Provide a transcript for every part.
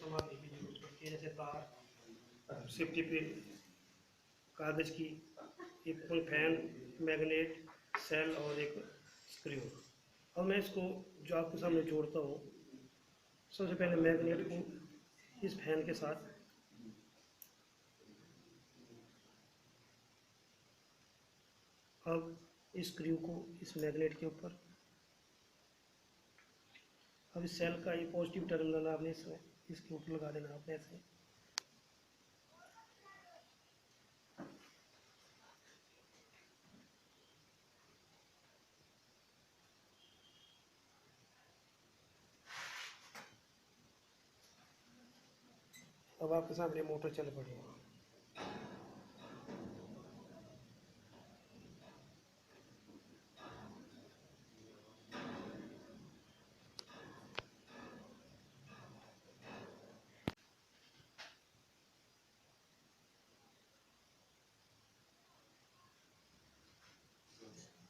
सामग्री की जरूरत पड़ती है, जैसे तार, सेफ्टी पिन, कागज़ की, एक फैन, मैग्नेट, सेल और एक स्क्रू। अब मैं इसको जो आपके सामने जोड़ता हूँ, सबसे पहले मैग्नेट को इस फैन के साथ अब इस स्क्रू को इस मैग्नेट के ऊपर, अब इस सेल का ये पॉजिटिव टर्मिनल आपने इसमें इसके ऊपर लगा देना आपने ऐसे। अब आपके सामने मोटर चल पड़ी है।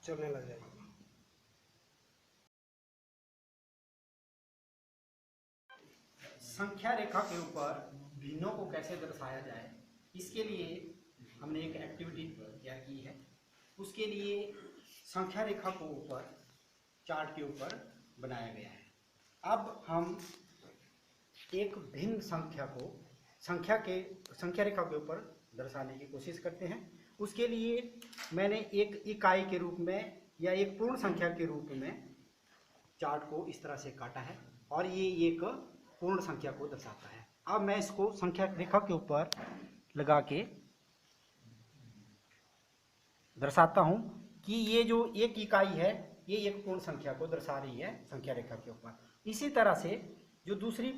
चलने लग जाएगी। संख्या रेखा के ऊपर भिन्नों को कैसे दर्शाया जाए, इसके लिए हमने एक एक्टिविटी तैयार की है। उसके लिए संख्या रेखा को ऊपर चार्ट के ऊपर बनाया गया है। अब हम एक भिन्न संख्या को संख्या रेखा के ऊपर दर्शाने की कोशिश करते हैं। उसके लिए मैंने एक इकाई के रूप में या एक पूर्ण संख्या के रूप में चार्ट को इस तरह से काटा है और ये एक पूर्ण संख्या को दर्शाता है। अब मैं इसको संख्या रेखा के ऊपर लगा के दर्शाता हूं कि ये जो एक इकाई है ये एक पूर्ण संख्या को दर्शा रही है संख्या रेखा के ऊपर। इसी तरह से जो दूसरी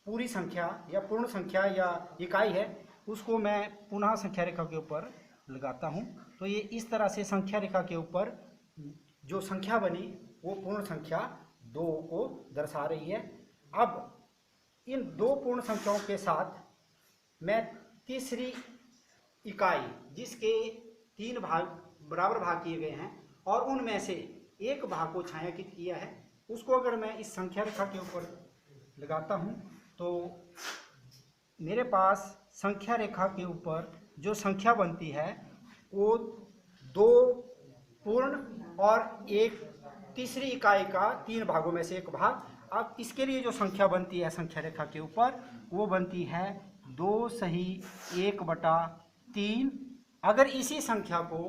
पूरी संख्या या पूर्ण संख्या या इकाई है उसको मैं पुनः संख्या रेखा के ऊपर लगाता हूं, तो ये इस तरह से संख्या रेखा के ऊपर जो संख्या बनी वो पूर्ण संख्या 2 को दर्शा रही है। अब इन दो पूर्ण संख्याओं के साथ मैं तीसरी इकाई जिसके 3 भाग बराबर भाग किए गए हैं और उनमें से एक भाग को छायांकित किया है, उसको अगर मैं इस संख्या रेखा के ऊपर लगाता हूं तो मेरे पास संख्या रेखा के ऊपर जो संख्या बनती है वो 2 पूर्ण और एक तीसरी इकाई का 3 भागों में से एक भाग। अब इसके लिए जो संख्या बनती है संख्या रेखा के ऊपर वो बनती है 2 सही 1/3। अगर इसी संख्या को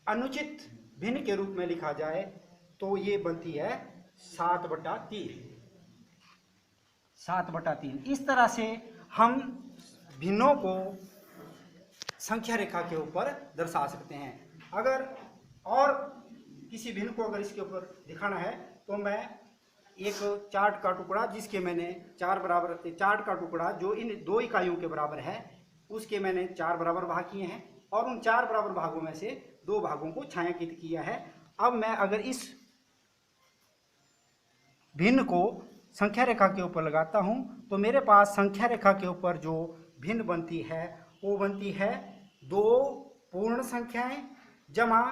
अनुचित भिन्न के रूप में लिखा जाए तो ये बनती है 7/3। 7/3 इस तरह से हम भिन्नों को संख्या रेखा के ऊपर दर्शा सकते हैं। अगर और किसी भिन्न को अगर इसके ऊपर दिखाना है तो मैं एक चार्ट का टुकड़ा जिसके मैंने चार्ट का टुकड़ा जो इन 2 इकाइयों के बराबर है उसके मैंने 4 बराबर भाग किए हैं और उन 4 बराबर भागों में से 2 भागों को छायांकित किया है। अब मैं अगर इस भिन्न को संख्या रेखा के ऊपर लगाता हूं तो मेरे पास संख्या रेखा के ऊपर जो भिन्न बनती है वो बनती है 2 पूर्ण संख्याएं जमा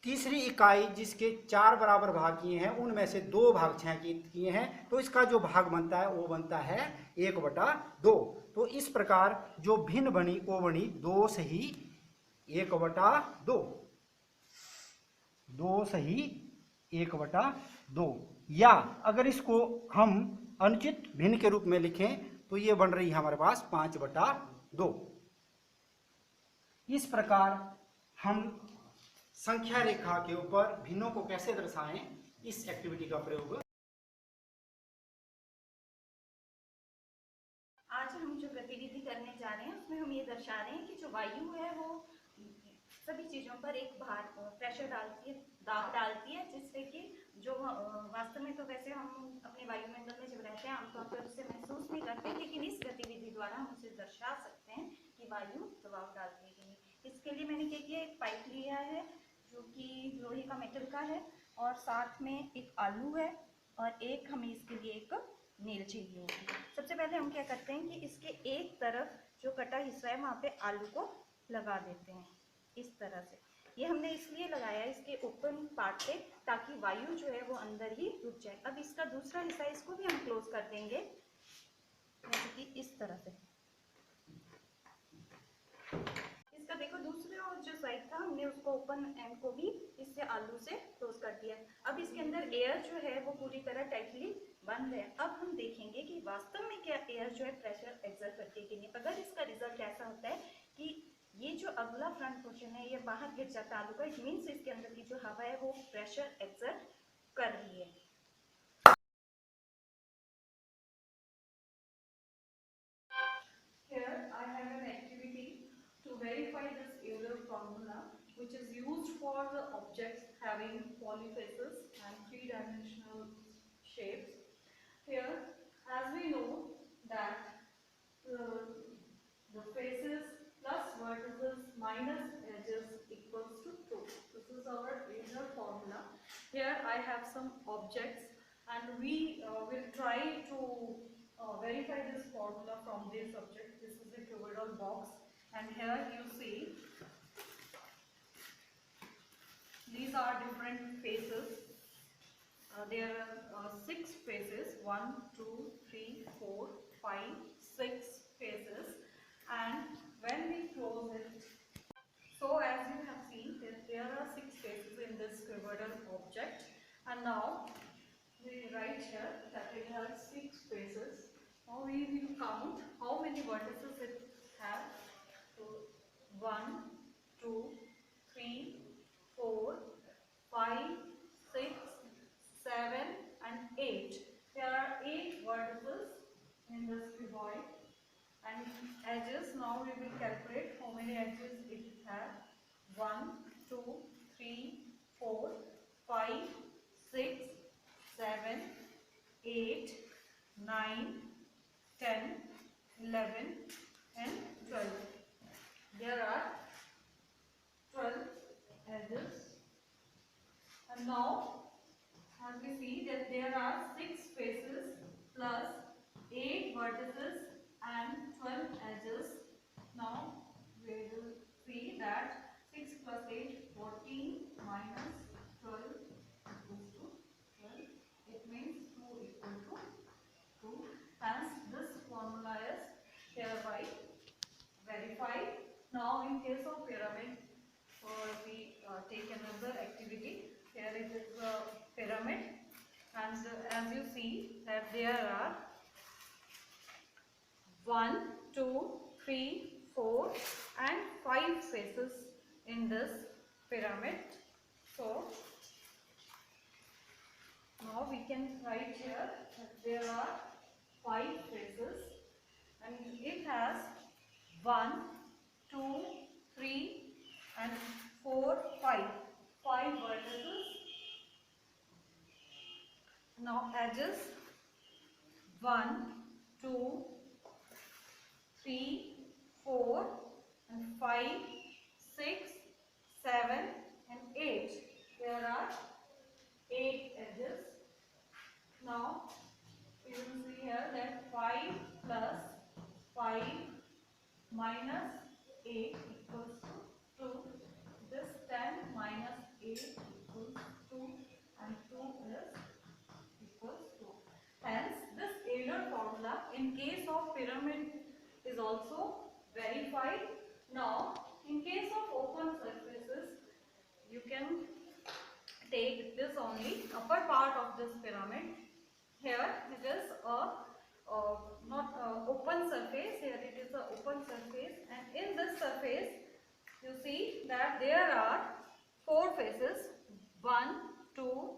तीसरी इकाई जिसके 4 बराबर भाग किए हैं उनमें से 2 भाग छायांकित किए हैं, तो इसका जो भाग बनता है वो बनता है 1/2। तो इस प्रकार जो भिन्न बनी वो बनी 2 सही 1/2, 2 सही 1/2। या अगर इसको हम अनुचित भिन्न के रूप में लिखें तो ये बन रही है हमारे पास 5/2। इस प्रकार हम संख्या रेखा के ऊपर भिन्नों को कैसे दर्शाएं इस एक्टिविटी का प्रयोग आज हम जो गतिविधि करने जा रहे हैं उसमें हम ये दर्शा रहे हैं कि जो वायु है वो सभी चीजों पर एक भार प्रेशर डालती है, दाब डालती है, जिससे कि जो वास्तव में तो वैसे हम अपने वायुमंडल में जब रहते हैं आमतौर पर उसे महसूस नहीं करते, लेकिन इस गतिविधि द्वारा हम उसे दर्शा सकते हैं कि वायु दबाव डालती है कि नहीं। इसके लिए मैंने क्या किया, एक पाइप लिया है जो कि लोहे का मेटल का है और साथ में एक आलू है और एक हमें इसके लिए एक नील चाहिए होगी। सबसे पहले हम क्या करते हैं कि इसके एक तरफ जो कटा हिस्सा है वहाँ पे आलू को लगा देते हैं इस तरह से। ये हमने इसलिए लगाया इसके ओपन पार्ट पे ताकि वायु जो है वो अंदर ही रुक जाए। अब इसका दूसरा हिस्सा इसको भी हम क्लोज कर देंगे जैसे कि इस तरह से। इसका देखो दूसरे और जो साइड था हमने उसको ओपन एंड को भी इससे आलू से क्लोज कर दिया। अब इसके अंदर एयर जो है वो पूरी तरह टाइटली बंद है। अब हम देखेंगे कि वास्तव में क्या एयर जो है प्रेशर एक्सर्ट करती है कि नहीं। अगर इसका रिजल्ट ऐसा होता है कि ये जो अगला फ्रंट पोर्शन है ये बाहर गिर जाता है आलू का, इट मीन्स इसके अंदर की जो हवा है वो प्रेशर एक्सर्ट कर रही है। Here I have an activity to verify this Euler formula, which is used for the objects having polyfaces and three-dimensional shapes. Here, as we know that the faces plus vertices minus edges equals to 2. This is our Euler formula. Here I have some objects and we will try to verify this formula from this object. This is a cuboidal box and here you see these are different faces. There are 6 faces, 1, 2, 3, 4, 5, 6 faces, and when we close it, so as you have seen there are 6 faces in this cuboidal object, and now we write here that it has 6 faces. Now we will count how many vertices it has. So 1, 2, 3, 4, 5, 6, 7 and 8. There are 8 vertices in this cuboid, and edges, now we will calculate how many edges it has. 1, 2, 3, 4, 5, 6, 7, 8, 9, 10, 11 and 12. There are 12 edges, and now as we see that there are 6 faces plus 8 vertices and 12 edges. Now we will see that 6 plus 8, 14 minus 12 equals to 12. It means 2 equal to 2. Hence this formula is hereby verified. Now in case of pyramid, we take another activity. Here it is a pyramid, and as you see that there are 1, 2, 3, 4 and 5 faces in this pyramid. So now we can write here that there are 5 faces and it has 1, 2, 3 and 4, 5 vertices. Now edges 1, 2, 3, 4 and 5, 6, 7 and 8. There are 8 edges. Now you will see here that 5 plus 5 minus 8 equals to 2. This 10 minus 8 equals 2 and 2 is equals 2. Hence this Euler formula in case of pyramid is also verified. Now in case of open surfaces you can take this only upper part of this pyramid. Here it is a not a open surface. Here it is a open surface, and in this surface you see that there are 4 faces, 1, 2,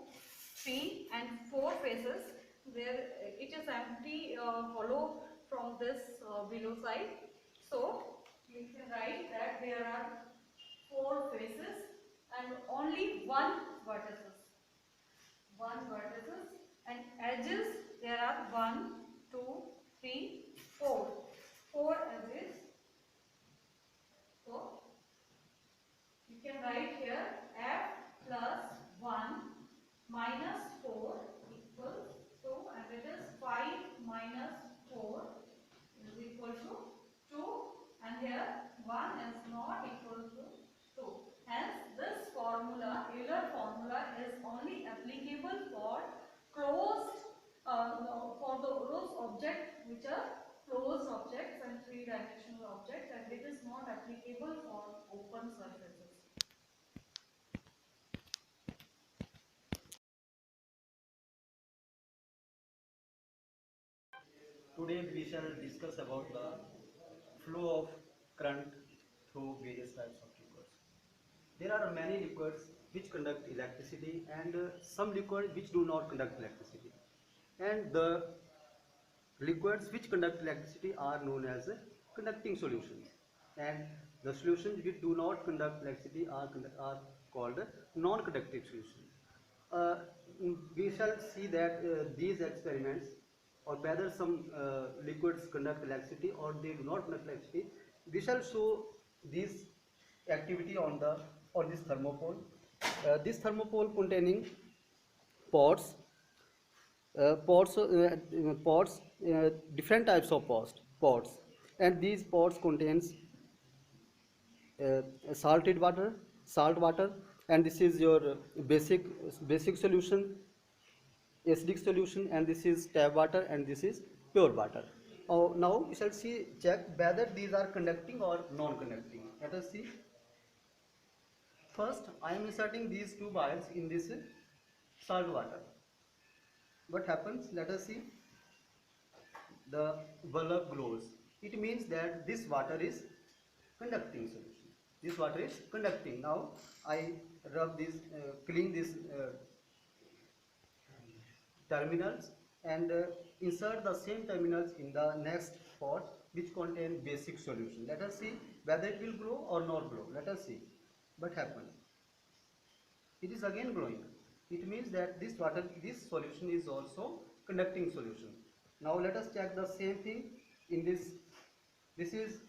3 and 4 faces. There it is empty hollow from this below side. So you can write that there are 4 faces and only 1 vertices. 1 vertices and edges there are 1, 2, 3, 4. 4 edges. So you can write here f plus 1 minus 4 equals 2, and it is 5 minus 4 is equal to 2, and here 1 is not equal to 2. Hence this which are closed objects and three-dimensional objects, and it is not applicable for open surfaces. Today we shall discuss about the flow of current through various types of liquids. There are many liquids which conduct electricity and some liquids which do not conduct electricity. And the liquids which conduct electricity are known as conducting solutions. And the solutions which do not conduct electricity are called non-conductive solutions. We shall see that these experiments, or whether some liquids conduct electricity or they do not conduct electricity, we shall show this activity on this thermopole. This thermopole containing pots, different types of pots, and these pots contains salt water, and this is your basic solution, acidic solution, and this is tap water, and this is pure water. Now we shall check whether these are conducting or non-conducting. Let us see. First, I am inserting these two vials in this salt water. What happens? Let us see. The bulb glows. It means that this water is conducting solution. This water is conducting. Now I rub this, clean this terminals, and insert the same terminals in the next pot which contain basic solution. Let us see whether it will glow or not glow. Let us see what happens. It is again glowing. It means that this solution is also conducting solution. Now let us check the same thing in this. This is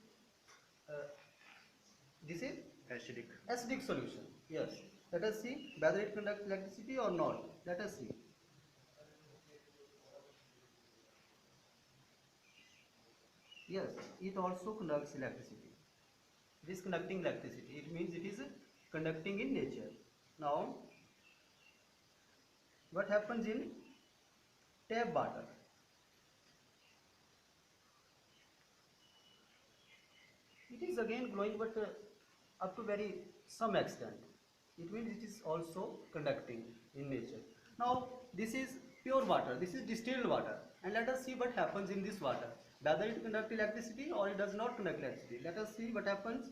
acidic solution. Yes. Let us see whether it conducts electricity or not. Let us see. Yes, it also conducts electricity. It is conducting electricity. It means it is conducting in nature. Now, what happens in tap water? It is again glowing, but up to some extent. It means it is also conducting in nature. Now, this is pure water. This is distilled water, and let us see what happens in this water. Whether it conducts electricity or it does not conduct electricity. Let us see what happens.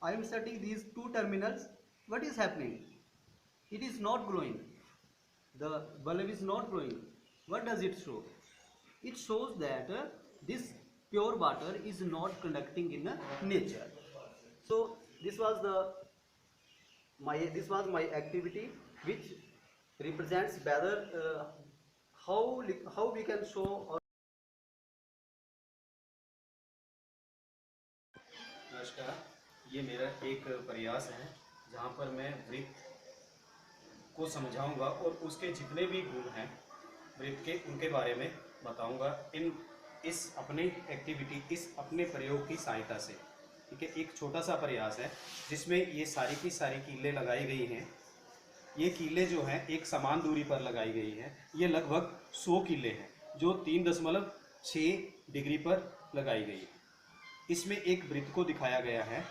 I am setting these two terminals. What is happening? It is not glowing. The bulb is not glowing. What does it show? It shows that this pure water is not conducting in nature. So this was my activity, which represents whether how we can show. नमस्कार, ये मेरा एक प्रयास है जहाँ पर मैं वृत्त को समझाऊंगा और उसके जितने भी गुण हैं वृत्त के उनके बारे में बताऊंगा इस अपने प्रयोग की सहायता से। ठीक है, एक छोटा सा प्रयास है जिसमें ये सारी की सारी कीलें लगाई गई हैं। ये कीलें जो हैं एक समान दूरी पर लगाई गई हैं। ये लगभग 100 कीलें हैं जो 3.6 डिग्री पर लगाई गई है। इसमें एक वृत्त को दिखाया गया है।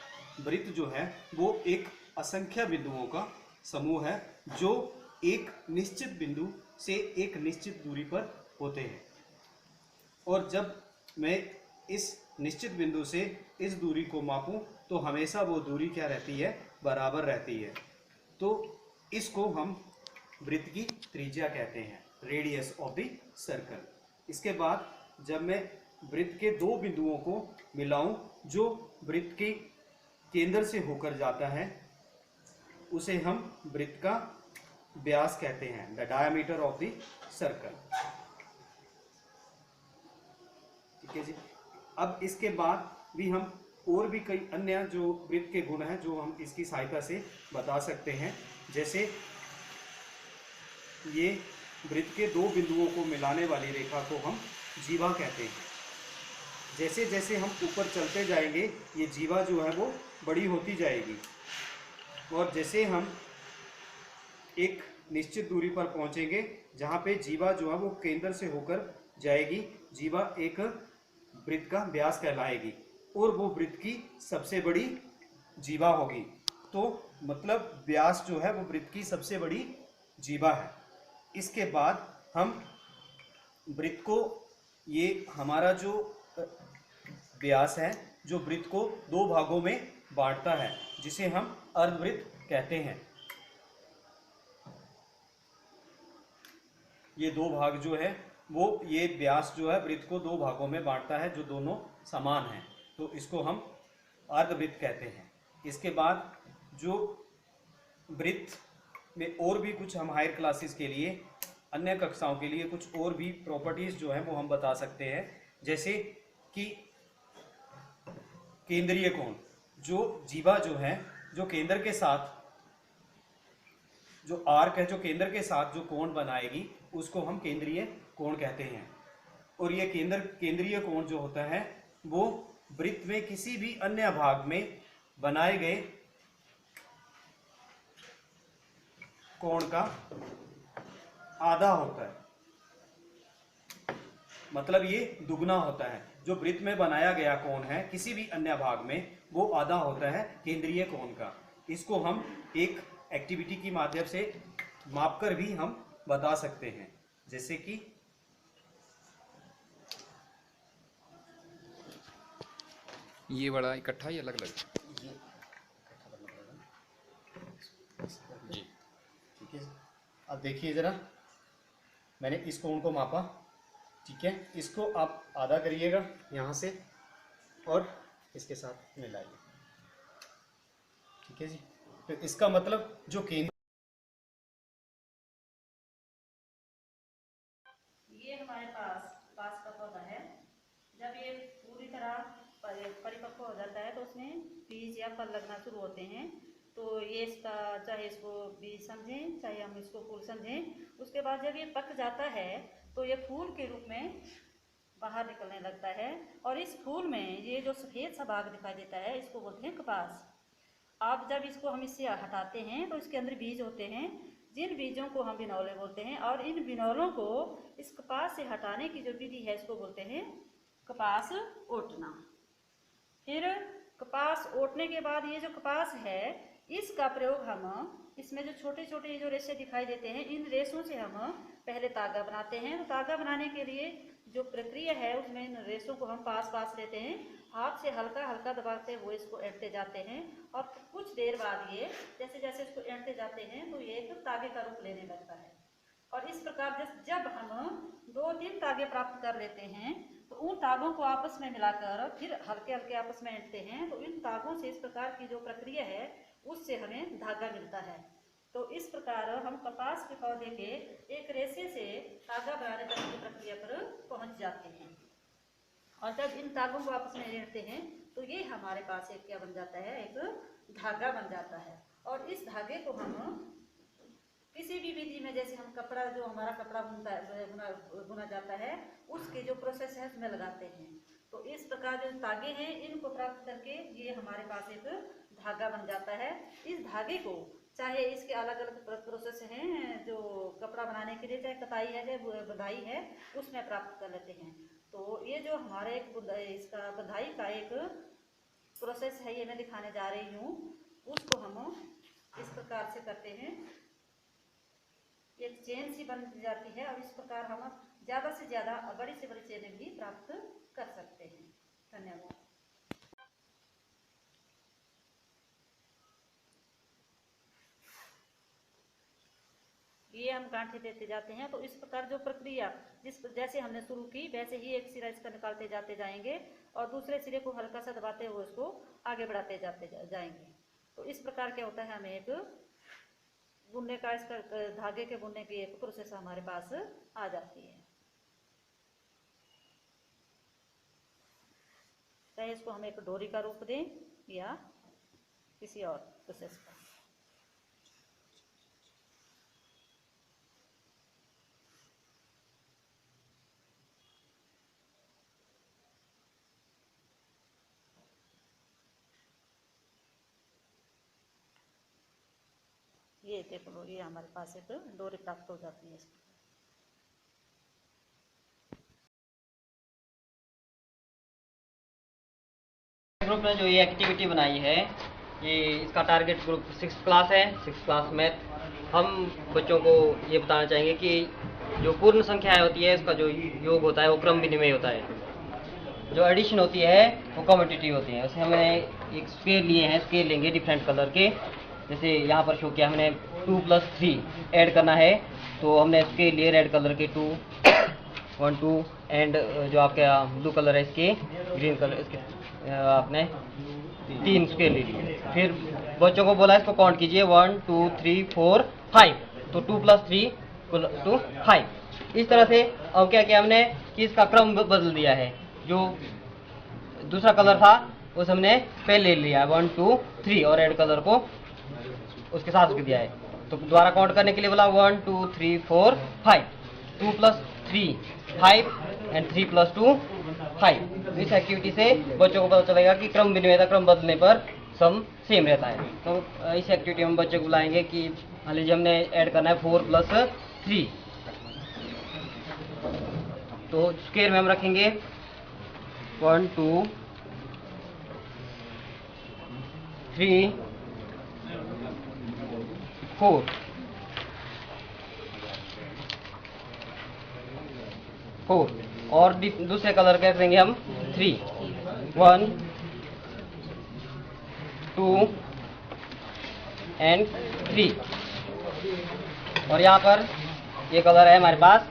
वृत्त जो है वो एक असंख्य बिंदुओं का समूह है जो एक निश्चित बिंदु से एक निश्चित दूरी पर होते हैं, और जब मैं इस निश्चित बिंदु से इस दूरी को मापूं तो हमेशा वो दूरी क्या रहती है? बराबर रहती है। तो इसको हम वृत्त की त्रिज्या कहते हैं, रेडियस ऑफ द सर्कल। इसके बाद जब मैं वृत्त के दो बिंदुओं को मिलाऊं जो वृत्त के केंद्र से होकर जाता है, उसे हम वृत्त का व्यास कहते हैं, the diameter of the circle. ठीक है जी। अब इसके बाद भी हम और भी कई अन्य जो वृत्त के गुण हैं जो हम इसकी सहायता से बता सकते हैं। जैसे ये वृत्त के दो बिंदुओं को मिलाने वाली रेखा को हम जीवा कहते हैं। जैसे जैसे हम ऊपर चलते जाएंगे ये जीवा जो है वो बड़ी होती जाएगी, और जैसे हम एक निश्चित दूरी पर पहुंचेंगे जहाँ पे जीवा जो है वो केंद्र से होकर जाएगी, जीवा एक वृत्त का व्यास कहलाएगी और वो वृत्त की सबसे बड़ी जीवा होगी। तो मतलब व्यास जो है वो वृत्त की सबसे बड़ी जीवा है। इसके बाद हम वृत्त को, ये हमारा जो व्यास है जो वृत्त को दो भागों में बांटता है, जिसे हम अर्धवृत्त कहते हैं। ये दो भाग जो है वो, ये व्यास जो है वृत्त को दो भागों में बांटता है जो दोनों समान हैं, तो इसको हम अर्धवृत्त कहते हैं। इसके बाद जो वृत्त में और भी कुछ हम हायर क्लासेस के लिए, अन्य कक्षाओं के लिए कुछ और भी प्रॉपर्टीज जो है वो हम बता सकते हैं, जैसे कि केंद्रीय कोण, जो जीवा जो है जो केंद्र के साथ, जो आर्क है जो केंद्र के साथ जो कोण बनाएगी उसको हम केंद्रीय कोण कहते हैं। और ये केंद्रीय कोण जो होता है वो वृत्त में किसी भी अन्य भाग में बनाए गए कोण का आधा होता है, मतलब ये दुगना होता है। जो वृत्त में बनाया गया कोण है किसी भी अन्य भाग में, वो आधा होता है केंद्रीय कोण का। इसको हम एक एक्टिविटी की माध्यम से मापकर भी हम बता सकते हैं, जैसे कि ये बड़ा इकट्ठा ही अलग अलग जी। ठीक है। अब देखिए जरा, मैंने इस कोण को मापा, ठीक है, इसको आप आधा करिएगा यहाँ से और इसके साथ मिलाइए, ठीक है जी। तो इसका मतलब जो केंद्र, ये हमारे पास का पौधा है। जब ये पूरी तरह परिपक्व हो जाता है तो उसमें बीज या फल लगना शुरू होते हैं। तो ये इसका, चाहे इसको बीज समझें चाहे हम इसको फूल समझें, उसके बाद जब ये पक जाता है तो ये फूल के रूप में बाहर निकलने लगता है। और इस फूल में ये जो सफ़ेद सा भाग दिखाई देता है इसको बोलते हैं कपास। अब जब इसको हम इससे हटाते हैं तो इसके अंदर बीज होते हैं, जिन बीजों को हम बिनौले बोलते हैं। और इन बिनौलों को इस कपास से हटाने की जो विधि है इसको बोलते हैं कपास ओटना। फिर कपास ओटने के बाद ये जो कपास है इसका प्रयोग हम, इसमें जो छोटे छोटे जो रेशे दिखाई देते हैं, इन रेशों से हम पहले तागा बनाते हैं। तो तागा बनाने के लिए जो प्रक्रिया है उसमें इन रेशों को हम पास लेते हैं, हाथ से हल्का हल्का दबाते हुए इसको ऐंठते जाते हैं। और कुछ देर बाद ये जैसे जैसे इसको ऐंठते जाते हैं तो ये एक तागे का रूप लेने लगता है। और इस प्रकार जब हम 2-3 तागे प्राप्त कर लेते हैं तो उन तागों को आपस में मिलाकर फिर हल्के हल्के आपस में ऐंठते हैं। तो इन तागों से, इस प्रकार की जो प्रक्रिया है उससे हमें धागा मिलता है। तो इस प्रकार हम कपास के पौधे के एक रेशे से धागा बनाने तक की प्रक्रिया पर पहुंच जाते हैं। और जब इन तागों को आपस में ऐंठते हैं तो ये हमारे पास एक क्या बन जाता है, एक धागा बन जाता है। और इस धागे को हम किसी भी विधि में, जैसे हम कपड़ा, जो हमारा कपड़ा बुना जाता है उसके जो प्रोसेस है उसमें लगाते हैं। तो इस प्रकार जो धागे हैं इनको प्राप्त करके ये हमारे पास एक धागा बन जाता है। इस धागे को चाहे इसके अलग अलग प्रोसेस हैं जो कपड़ा बनाने के लिए, चाहे कताई है चाहे बंधाई है, उसमें प्राप्त कर लेते हैं। तो ये जो हमारे इसका बंधाई का एक प्रोसेस है, ये मैं दिखाने जा रही हूँ, उसको हम इस प्रकार से करते हैं। एक चेन सी बन जाती है और इस प्रकार हम ज़्यादा से ज़्यादा बड़ी से बड़ी चेनें भी प्राप्त कर सकते हैं। धन्यवाद। ये हम गांठे देते जाते हैं। तो इस प्रकार जो प्रक्रिया जैसे हमने शुरू की वैसे ही एक सिरा इसका निकालते जाते जाएंगे और दूसरे सिरे को हल्का सा दबाते हुए उसको आगे बढ़ाते जाते जाएंगे। तो इस प्रकार क्या होता है, हमें एक बुनने का, इसका धागे के बुनने की एक प्रोसेस हमारे पास आ जाती है। चाहे इसको हम एक डोरी का रूप दें या किसी और प्रोसेस का। ये देख लो, ये हमारे पास एक डोरी प्राप्त हो जाती है। ग्रुप ने जो ये एक्टिविटी बनाई है, ये इसका टारगेट ग्रुप 6th क्लास है, 6th क्लास मैथ। हम बच्चों को ये बताना चाहेंगे कि जो पूर्ण संख्याएं होती है, इसका जो योग होता है वो क्रम विनिमय होता है। जो एडिशन होती है वो कम्यूटेटिव होती है। वैसे हमने एक स्केल लिए हैं, स्केल लेंगे डिफरेंट कलर के। जैसे यहाँ पर शो किया हमने 2 + 3 ऐड करना है, तो हमने स्केल लिए रेड कलर के 2, 1, 2 एंड जो आपका ब्लू कलर है इसके, ग्रीन कलर इसके आपने 3 स्केल ले लिए। फिर बच्चों को बोला इसको काउंट कीजिए 1, 2, 3, 4, 5, तो 2 + 3 = 5। इस तरह से अब क्या किया हमने कि इसका क्रम बदल दिया है। जो दूसरा कलर था उस हमने पहले ले लिया 1, 2, 3 और रेड कलर को उसके साथ दिया है। तो दोबारा काउंट करने के लिए बोला 1, 2, 3, 4, 5, 2 + 3 5 एंड 3 + 2 5। इस एक्टिविटी से बच्चों को पता चलेगा कि क्रम विनिमय का क्रम बदलने पर सम सेम रहता है। तो इस एक्टिविटी में बच्चों को बुलाएंगे कि मान लीजिए हमने ऐड करना है 4 + 3, तो स्क्वायर में हम रखेंगे 1, 2, 3, 4, 4 और दूसरे कलर के देंगे हम 3, 1, 2 एंड 3। और यहाँ पर ये कलर है हमारे पास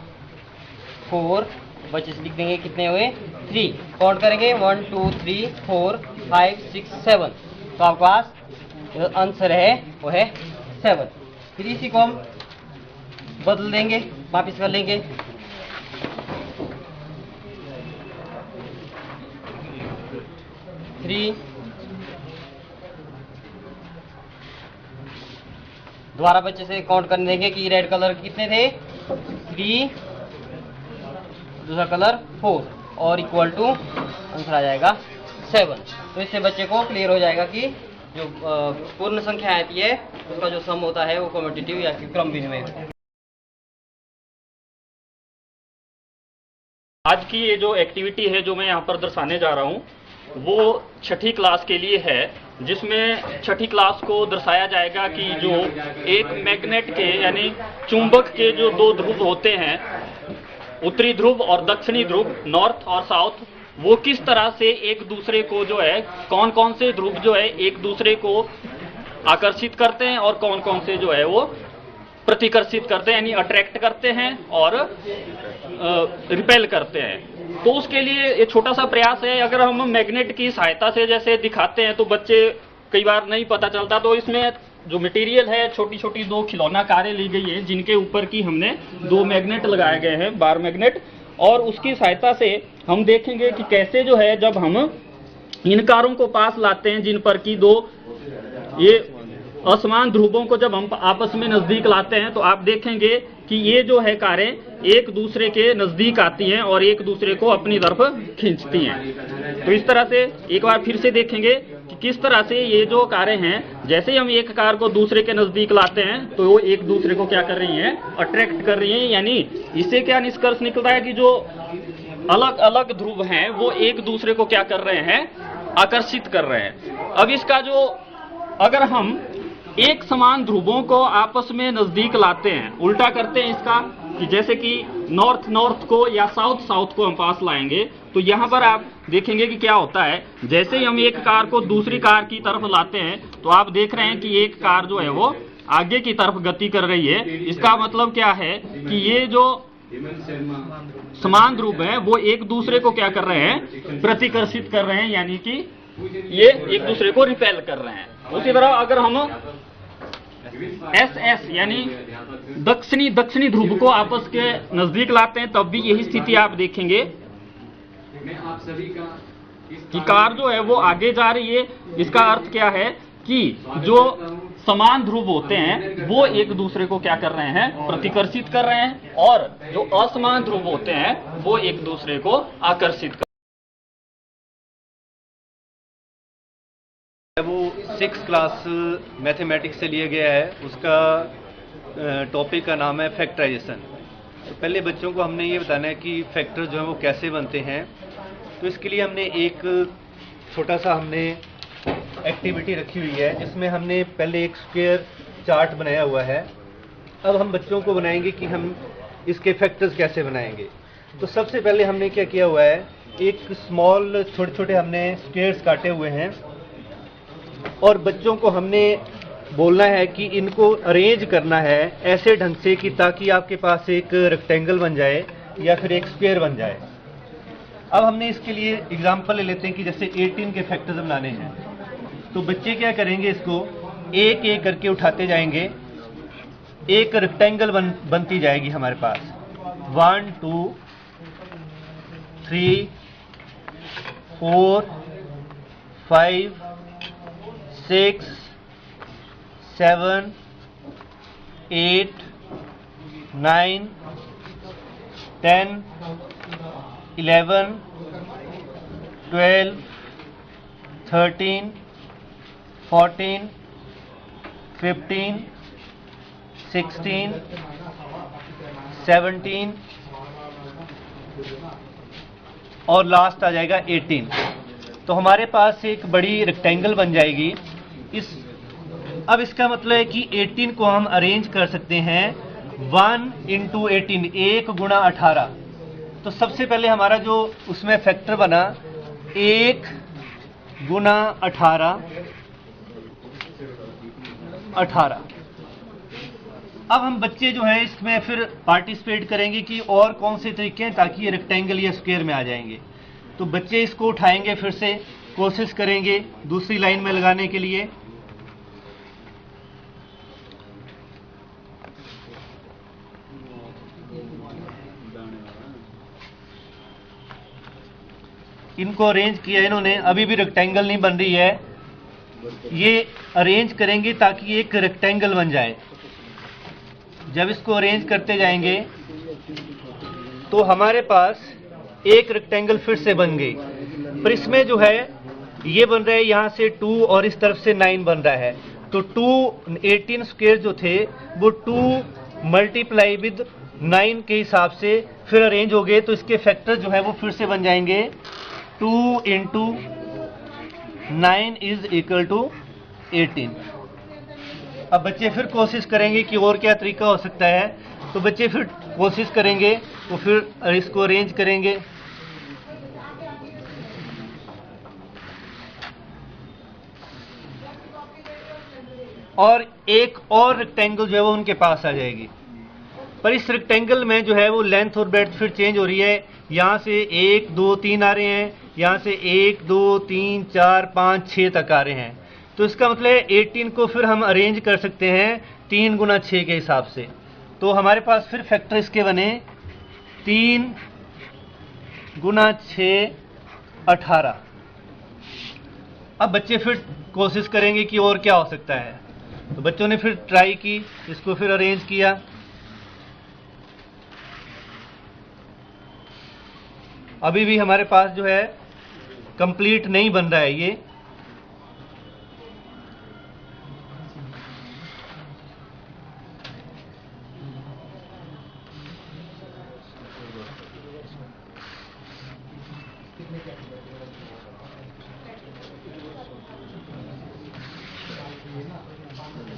4, बच्चे से लिख देंगे कितने हुए 3। काउंट करेंगे 1, 2, 3, 4, 5, 6, 7। तो आपके पास जो आंसर है वो है 7। फिर इसी को हम बदल देंगे, वापिस कर लेंगे 3। दोबारा बच्चे से काउंट करने देंगे कि रेड कलर कितने थे 3, दूसरा कलर 4 और इक्वल टू आंसर आ जाएगा 7। तो इससे बच्चे को क्लियर हो जाएगा कि जो पूर्ण संख्या आती है उसका जो सम होता है वो कम्यूटेटिव या क्रम विनिमय होता है। आज की ये जो एक्टिविटी है जो मैं यहाँ पर दर्शाने जा रहा हूँ वो 6ठी क्लास के लिए है, जिसमें 6ठी क्लास को दर्शाया जाएगा कि जो एक मैग्नेट के यानी चुंबक के जो 2 ध्रुव होते हैं, उत्तरी ध्रुव और दक्षिणी ध्रुव, नॉर्थ और साउथ, वो किस तरह से एक दूसरे को जो है कौन कौन से ध्रुव जो है एक दूसरे को आकर्षित करते हैं और कौन कौन से जो है वो प्रतिकर्षित करते हैं यानी अट्रैक्ट करते हैं और रिपेल करते हैं। तो उसके लिए ये छोटा सा प्रयास है। अगर हम मैग्नेट की सहायता से जैसे दिखाते हैं तो बच्चे कई बार नहीं पता चलता, तो इसमें जो मटेरियल है छोटी छोटी 2 खिलौना कारें ली गई है जिनके ऊपर की हमने 2 मैग्नेट लगाए गए हैं, बार मैग्नेट, और उसकी सहायता से हम देखेंगे कि कैसे जो है जब हम इन कारों को पास लाते हैं जिन पर की 2 ये असमान ध्रुवों को जब हम आपस में नजदीक लाते हैं तो आप देखेंगे कि ये जो है कारें एक दूसरे के नजदीक आती हैं और एक दूसरे को अपनी तरफ खींचती हैं। तो इस तरह से एक बार फिर से देखेंगे कि किस तरह से ये जो कारें हैं, जैसे ही हम एक कार को दूसरे के नजदीक लाते हैं तो वो एक दूसरे को क्या कर रही हैं, अट्रैक्ट कर रही हैं। यानी इससे क्या निष्कर्ष निकलता है कि जो अलग अलग ध्रुव हैं वो एक दूसरे को क्या कर रहे हैं, आकर्षित कर रहे हैं। अब इसका जो अगर हम एक समान ध्रुवों को आपस में नजदीक लाते हैं, उल्टा करते हैं इसका कि जैसे कि नॉर्थ नॉर्थ को या साउथ साउथ को हम पास लाएंगे, तो यहाँ पर आप देखेंगे कि क्या होता है, जैसे ही हम एक कार को दूसरी कार की तरफ लाते हैं तो आप देख रहे हैं कि एक कार जो है वो आगे की तरफ गति कर रही है। इसका मतलब क्या है कि ये जो समान ध्रुव है वो एक दूसरे को क्या कर रहे हैं, प्रतिकर्षित कर रहे हैं, यानी कि ये एक दूसरे को रिपेल कर रहे हैं। उसी तरह अगर हम एस यानी दक्षिणी ध्रुव को आपस के नजदीक लाते हैं तब भी यही स्थिति आप देखेंगे कि कार जो है वो आगे जा रही है। इसका अर्थ क्या है कि जो समान ध्रुव होते हैं वो एक दूसरे को क्या कर रहे हैं, प्रतिकर्षित कर रहे हैं, और जो असमान ध्रुव होते हैं वो एक दूसरे को आकर्षित कर। वो 6th क्लास मैथमेटिक्स से लिया गया है, उसका टॉपिक का नाम है फैक्टराइजेशन। तो पहले बच्चों को हमने ये बताना है कि फैक्टर जो है वो कैसे बनते हैं। तो इसके लिए हमने एक छोटा सा हमने एक्टिविटी रखी हुई है, जिसमें हमने पहले एक स्क्वायर चार्ट बनाया हुआ है। अब हम बच्चों को बनाएंगे कि हम इसके फैक्टर्स कैसे बनाएंगे। तो सबसे पहले हमने क्या किया हुआ है, एक स्मॉल छोटे छोटे हमने स्क्वायर्स काटे हुए हैं और बच्चों को हमने बोलना है कि इनको अरेंज करना है ऐसे ढंग से कि ताकि आपके पास एक रेक्टेंगल बन जाए या फिर एक स्क्वायर बन जाए। अब हमने इसके लिए एग्जांपल ले लेते हैं कि जैसे 18 के फैक्टर्स बनाने हैं। तो बच्चे क्या करेंगे, इसको एक एक करके उठाते जाएंगे, एक रेक्टेंगल बनती जाएगी हमारे पास। 1 2 3 4 5 6 7 8 9 10 11 12 13 14 15 16 17 और लास्ट आ जाएगा 18। तो हमारे पास एक बड़ी रेक्टेंगल बन जाएगी। अब इसका मतलब है कि 18 को हम अरेंज कर सकते हैं 1 × 18, 1 × 18। तो सबसे पहले हमारा जो उसमें फैक्टर बना 1 × 18, 18। अब हम बच्चे जो हैं इसमें फिर पार्टिसिपेट करेंगे कि और कौन से तरीके हैं ताकि ये रेक्टेंगल या स्क्वायर में आ जाएंगे। तो बच्चे इसको उठाएंगे, फिर से कोशिश करेंगे दूसरी लाइन में लगाने के लिए। इनको अरेंज किया इन्होंने, अभी भी रेक्टेंगल नहीं बन रही है। ये अरेंज करेंगे ताकि एक रेक्टेंगल बन जाए। जब इसको अरेंज करते जाएंगे तो हमारे पास एक रेक्टेंगल फिर से बन गई। पर इसमें जो है ये बन रहा है यहाँ से 2 और इस तरफ से 9 बन रहा है। तो 18 स्क्वायर जो थे वो 2 मल्टीप्लाई विद 9 के हिसाब से फिर अरेंज हो गए। तो इसके फैक्टर जो है वो फिर से बन जाएंगे 2 × 9 = 18। अब बच्चे फिर कोशिश करेंगे कि और क्या तरीका हो सकता है। तो बच्चे फिर कोशिश करेंगे, तो फिर इसको अरेंज करेंगे। और एक और रेक्टेंगल जो है वो उनके पास आ जाएगी। पर इस रेक्टेंगल में जो है वो लेंथ और ब्रेड्थ फिर चेंज हो रही है। यहाँ से 1 2 3 आ रहे हैं, यहाँ से 1 2 3 4 5 6 तक आ रहे हैं। तो इसका मतलब है 18 को फिर हम अरेंज कर सकते हैं 3 × 6 के हिसाब से। तो हमारे पास फिर फैक्टर इसके बने 3 × 6 18। अब बच्चे फिर कोशिश करेंगे कि और क्या हो सकता है। तो बच्चों ने फिर ट्राई की, इसको फिर अरेंज किया। अभी भी हमारे पास जो है कंप्लीट नहीं बन रहा है ये।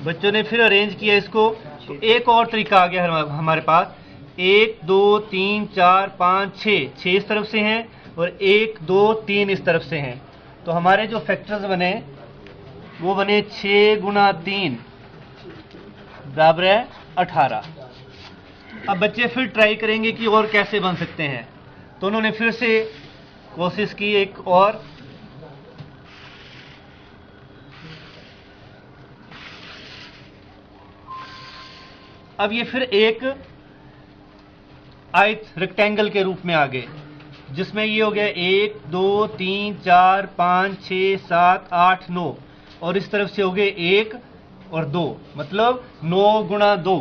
बच्चों ने फिर अरेंज किया इसको। तो एक और तरीका आ गया हमारे पास। 1 2 3 4 5 6 इस तरफ से हैं और 1 2 3 इस तरफ से हैं। तो हमारे जो फैक्टर्स बने वो बने 6 × 3 बराबर है 18। अब बच्चे फिर ट्राई करेंगे कि और कैसे बन सकते हैं। तो उन्होंने फिर से कोशिश की एक और। अब ये फिर एक आयत रेक्टेंगल के रूप में आ गए, जिसमें ये हो गया 1 2 3 4 5 6 7 8 9 और इस तरफ से हो गए 1 और 2, मतलब 9 × 2।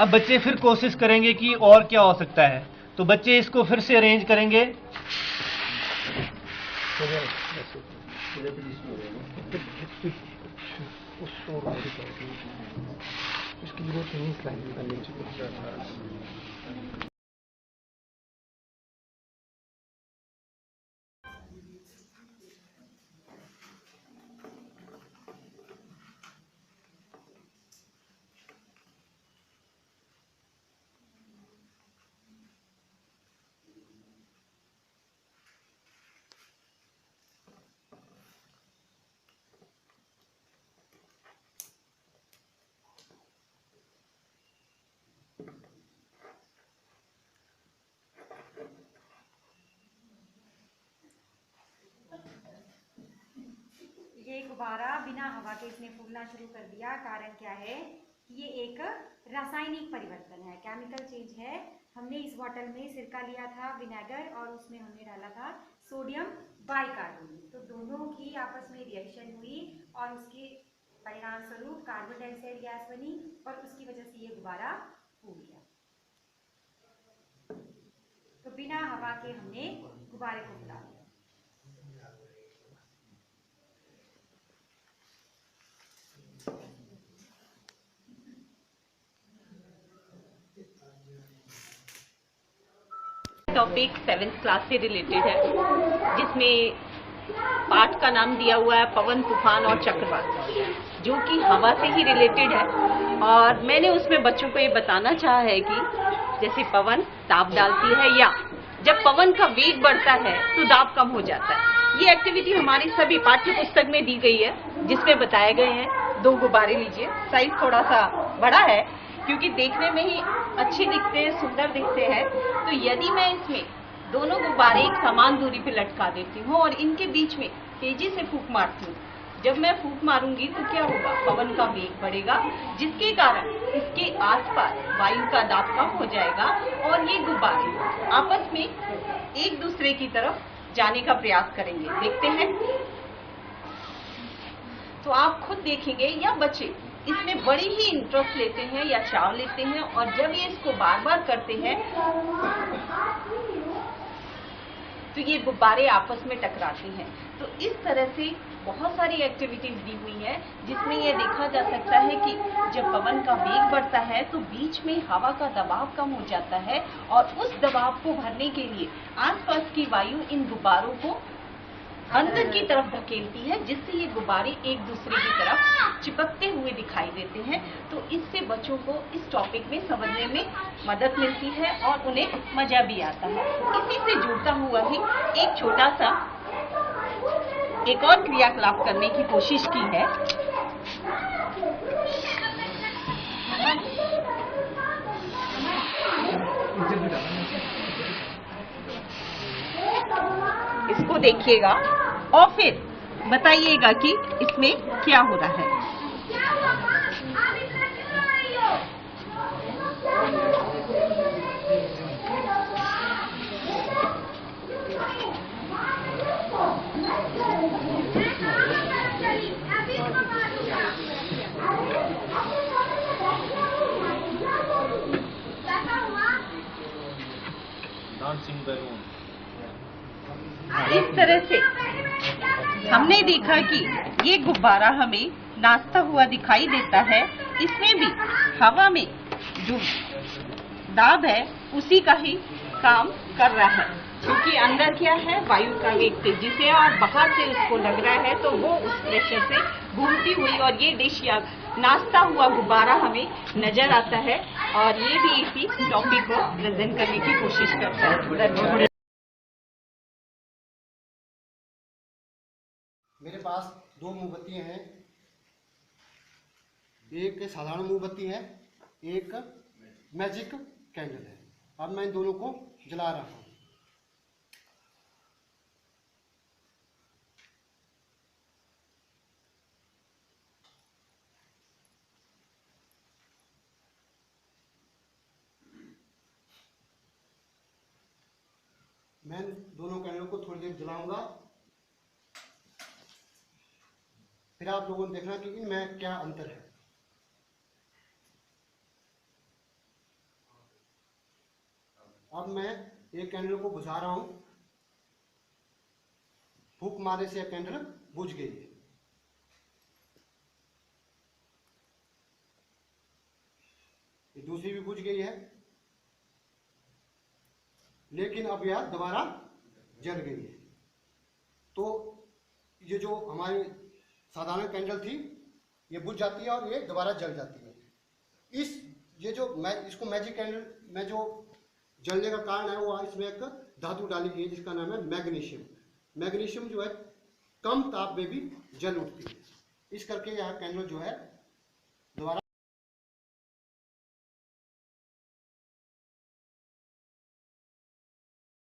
अब बच्चे फिर कोशिश करेंगे कि और क्या हो सकता है। तो बच्चे इसको फिर से अरेंज करेंगे। इसकी जरूरत नहीं स्लाइड करने की। ये गुब्बारा बिना हवा के इसने फूलना शुरू कर दिया। कारण क्या है कि ये एक रासायनिक परिवर्तन है, केमिकल चेंज है। हमने इस बॉटल में सिरका लिया था, विनेगर, और उसमें हमने डाला था सोडियम बाइकार्बोनेट। तो दोनों की आपस में रिएक्शन हुई और उसके परिणाम स्वरूप कार्बन डाइऑक्साइड गैस बनी और उसकी वजह से ये गुब्बारा फूल गया। तो बिना हवा के हमने गुब्बारे को फुला दिया। टॉपिक 7th क्लास से रिलेटेड है, जिसमें पाठ का नाम दिया हुआ है पवन, तूफान और चक्रवात, जो कि हवा से ही रिलेटेड है। और मैंने उसमें बच्चों को ये बताना चाहा है कि जैसे पवन दाब डालती है, या जब पवन का वेग बढ़ता है तो दाब कम हो जाता है। ये एक्टिविटी हमारी सभी पाठ्य पुस्तक में दी गई है, जिसमें बताए गए हैं। 2 गुब्बारे लीजिए, साइज थोड़ा सा बड़ा है क्योंकि देखने में ही अच्छे दिखते हैं, सुंदर दिखते हैं। तो यदि मैं इसमें दोनों गुब्बारे एक समान दूरी पे लटका देती हूँ और इनके बीच में तेजी से फूंक मारती हूँ, जब मैं फूंक मारूंगी तो क्या होगा, पवन का वेग बढ़ेगा, जिसके कारण इसके आसपास वायु का दाब कम हो जाएगा और ये गुब्बारे आपस में एक दूसरे की तरफ जाने का प्रयास करेंगे। देखते हैं, तो आप खुद देखेंगे या बच्चे इसमें बड़ी ही इंटरेस्ट लेते हैं या चाव लेते हैं, और जब ये इसको बार बार करते हैं तो ये गुब्बारे आपस में टकराते हैं। तो इस तरह से बहुत सारी एक्टिविटीज दी हुई है, जिसमें यह देखा जा सकता है कि जब पवन का वेग बढ़ता है तो बीच में हवा का दबाव कम हो जाता है, और उस दबाव को भरने के लिए आसपास की वायु इन गुब्बारों को अंदर की तरफ धकेलती है, जिससे ये गुब्बारे एक दूसरे की तरफ चिपकते हुए दिखाई देते हैं। तो इससे बच्चों को इस टॉपिक में समझने में मदद मिलती है और उन्हें मजा भी आता है। इसी से जुड़ता हुआ ही एक छोटा सा एक और क्रियाकलाप करने की कोशिश की है। इसको देखिएगा और फिर बताइएगा कि इसमें क्या हो रहा है। Dancing balloon. इस तरह से हमने देखा कि ये गुब्बारा हमें नाचता हुआ दिखाई देता है। इसमें भी हवा में जो दाब है उसी का ही काम कर रहा है, क्योंकि अंदर क्या है, वायु का वेग तेजी से और बाहर से उसको लग रहा है, तो वो उस प्रेशर से घूमती हुई और ये डिश या नाचता हुआ गुब्बारा हमें नजर आता है, और ये भी इसी टॉपिक को प्रेजेंट करने की कोशिश करता है। मेरे पास 2 मोमबत्तियाँ हैं, एक साधारण मोमबत्ती है, एक मैजिक कैंडल है। अब मैं इन दोनों को जला रहा हूँ। मैं दोनों कैंडल को थोड़ी देर जलाऊंगा, फिर आप लोगों ने देखना कि इनमें क्या अंतर है। अब मैं एक कैंडल को बुझा रहा हूं, फूंक मारने से यह कैंडल बुझ गई है। ये दूसरी भी बुझ गई है, लेकिन अब यह दोबारा जल गई है। तो ये जो हमारी साधारण कैंडल थी ये बुझ जाती है और ये दोबारा जल जाती है। ये जो इसको मैजिक कैंडल में जो जलने का कारण है वो इसमें एक धातु डाली गई है जिसका नाम है मैग्नीशियम। मैग्नीशियम जो है कम ताप में भी जल उठती है, इस करके यह कैंडल जो है